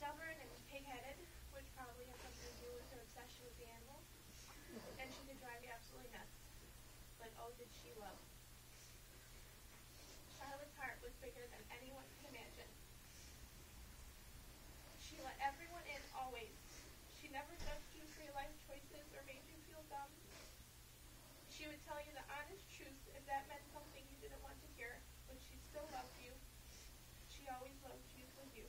stubborn and pig-headed, which probably has something to do with her obsession with the animals, and she could drive you absolutely nuts. But oh, did she love. Charlotte's heart was bigger than anyone could imagine. She let everyone in always. She never judged you for your life choices or made you feel dumb. She would tell you the honest truth if that meant something you didn't want to hear, but she still loved you. She always loved you for you.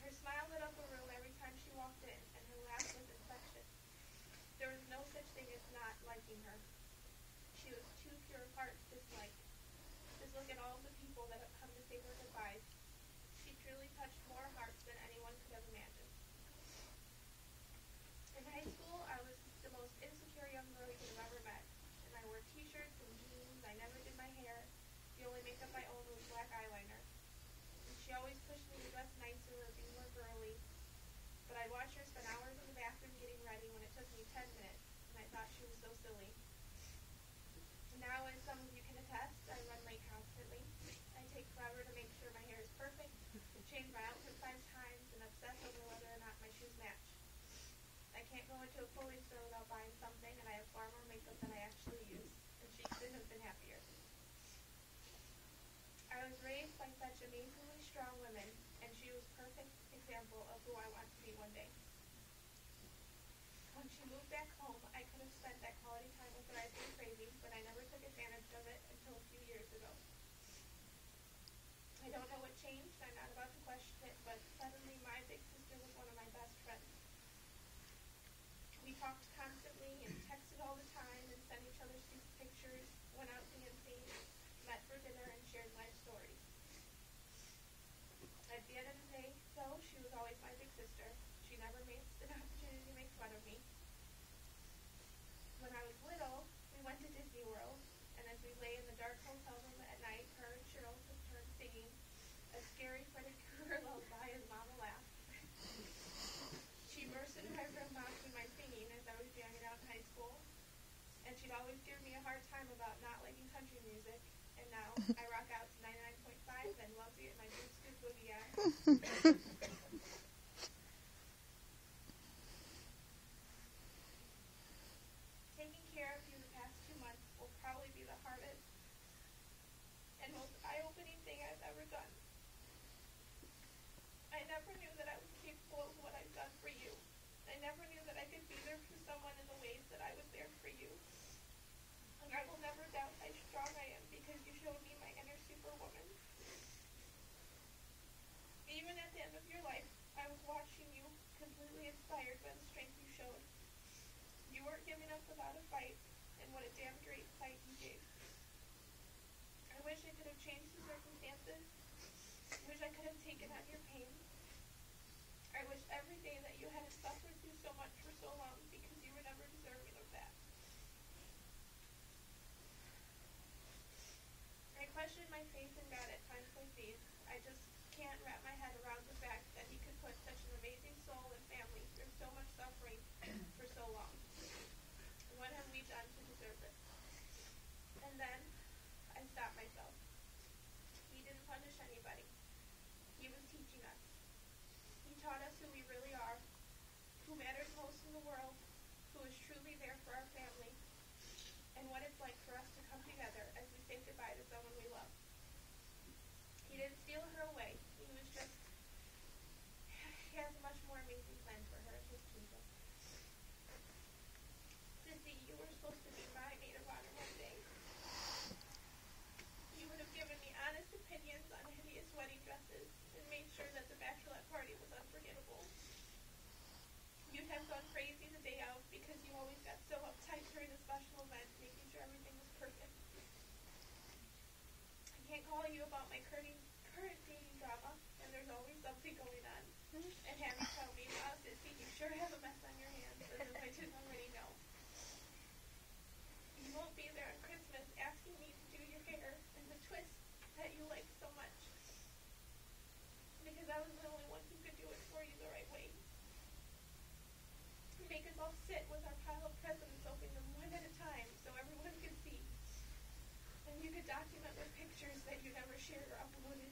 Her smile lit up a room every time she walked in, and her laugh was infectious. There was no such thing as not liking her. She was too pure of heart to dislike. Just look at all of the people that have come to say her goodbyes. She truly touched more hearts than anyone could have imagined. In high school, I was the most insecure young girl you could have ever met, and I wore t-shirts and jeans. I never did my hair. The only makeup I owned was black eyeliner. And she always pushed me to dress nicer or be more girly, but I'd watch her spend hours in the bathroom getting ready when it took me 10 minutes, and I thought she was so silly. Now, as some of you can attest, I run late constantly. I take forever to make sure my hair is perfect, change my outfit 5 times, and obsess over whether or not my shoes match. I can't go into a clothing store without buying something, and I have far more makeup than I actually use, and she couldn't have been happier. I was raised by such amazingly strong women, and she was a perfect example of who I want to be one day. When she moved back home, I could have spent that quality time with her I'd been craving, but I never took advantage of it until a few years ago. I don't know what changed. I'm not about to question it, but suddenly my big sister was one of my best friends. We talked constantly and texted all the time and sent each other stupid pictures, went out dancing, met for dinner, and shared life stories. At the end of the day, though, she was always my big sister. She never missed an opportunity to make fun of me. When I was little, we went to Disney World, and as we lay in the dark hotel room at night, her and Cheryl took turns singing a scary Freddy Krueger lullaby as Mama laughed. She burst into her room mocking my singing as I was jamming out in high school, and she'd always give me a hard time about not liking country music, and now I rock out to 99.5 and love to get my boots good boogie on. Taking care of you the past 2 months will probably be the hardest and most eye-opening thing I've ever done. I never knew that I was capable of what I've done for you. I never knew that I could be there for someone in the ways that I was there for you. And I will never doubt how strong I am because you showed me my inner superwoman. Even at the end of your life, I was watching you, completely inspired by the strength you showed. You weren't giving up without a fight, and what a damn great fight you gave. I wish I could have changed the circumstances. I wish I could have taken on your pain. I wish every day that you hadn't suffered through so much for so long because you were never deserving of that. I question my faith in God at times like these. I just can't wrap my head around the fact that he could put such an amazing soul and family through so much suffering for so long. What have we done to deserve it? And then I stopped myself. He didn't punish anybody. He was teaching us. He taught us who we really are, who matters most in the world, who is truly there for our family, and what it's like for us to come together as we say goodbye to someone we love. He didn't steal her away. He has a much more amazing plan for her, his kingdom. Sissy, you were supposed to be my maid of honor one day. You would have given me honest opinions on hideous wedding dresses and made sure that the bachelorette party was unforgettable. You'd have gone crazy the day out because you always got so uptight during the special event, making sure everything was perfect. I can't call you about my current dating drama, and there's always something going on. And have you tell me, wow, Sissy, you sure have a mess on your hands, as if I didn't already know. You won't be there on Christmas asking me to do your hair and the twist that you like so much. Because I was the only one who could do it for you the right way. Make us all sit with our pile of presents, opening them one at a time so everyone could see. And you could document with pictures that you never shared or uploaded.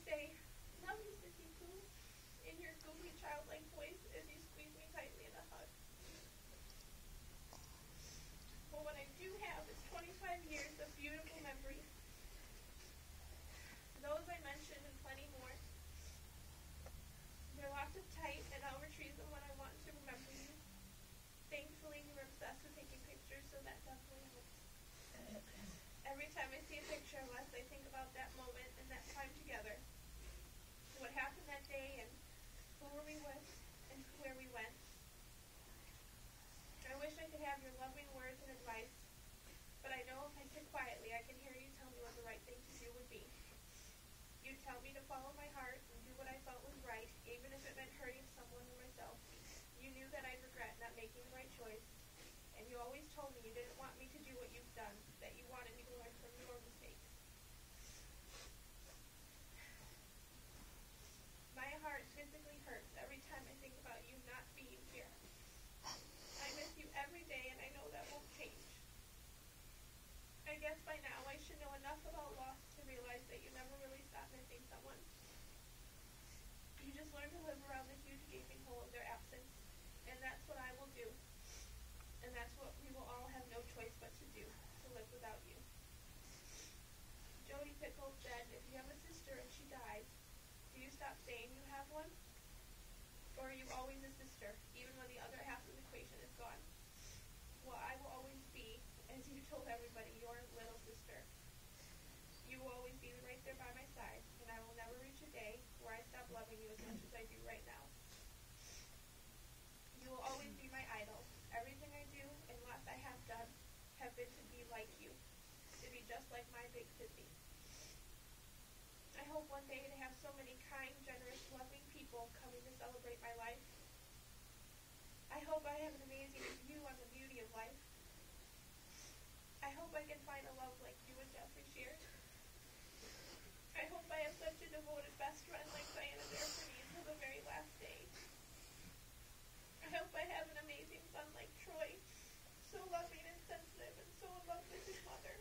say, "Love you, Sissy Pooh," in your goofy childlike voice as you squeeze me tightly in a hug. But what I do have is 25 years of beautiful memories. Those I mentioned and plenty more. They're locked up tight, and I'll retrieve them when I want to remember you. Thankfully, you were obsessed with taking pictures, so that definitely helps. Every time I see a picture of us, I think about that moment and that time together. What happened that day, and who were we with, and where we went. I wish I could have your loving words and advice, but I know if I sit quietly, I can hear you tell me what the right thing to do would be. You'd tell me to follow my heart and do what I felt was right, even if it meant hurting someone or myself. You knew that I'd regret not making the right choice, and you always told me you didn't want me to do what you've done, that you wanted me to learn from your mistakes. My heart physically hurts every time I think about you not being here. I miss you every day, and I know that won't change. I guess by now I should know enough about loss to realize that you never really stopped missing someone. You just learn to live around the huge gaping hole of their absence, and that's what I will do. And that's what we will all have no choice but to do, to live without you. Jody Pickles said, if you have a sister and she dies, do you stop saying you have one? Or are you always a sister, even when the other half of the equation is gone? Well, I will always be, as you told everybody, your little sister. You will always be right there by my side, and I will never reach a day where I stop loving you as much as I do right now. You will always be my idol. Everything I do and what I have done have been to be like you, to be just like my big sissy. I hope one day to have so many kind, generous, loving people coming to celebrate my life. I hope I have an amazing view on the beauty of life. I hope I can find a love like you and Jeffrey shared. I hope I have such a devoted best friend like Diana there for me until the very last day. I hope I have an amazing son like Troy, so loving and sensitive and so in love with his mother.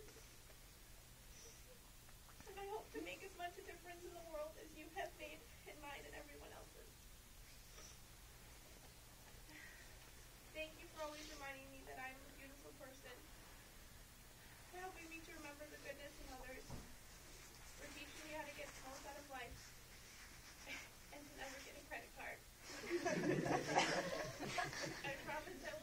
And I hope to make as much a difference in the world as you have made in mine and everyone else's. Thank you for always reminding me that I am a beautiful person, for helping me to remember the goodness in others, for teaching me how to get the most out of life, and to never get a credit card. I promise I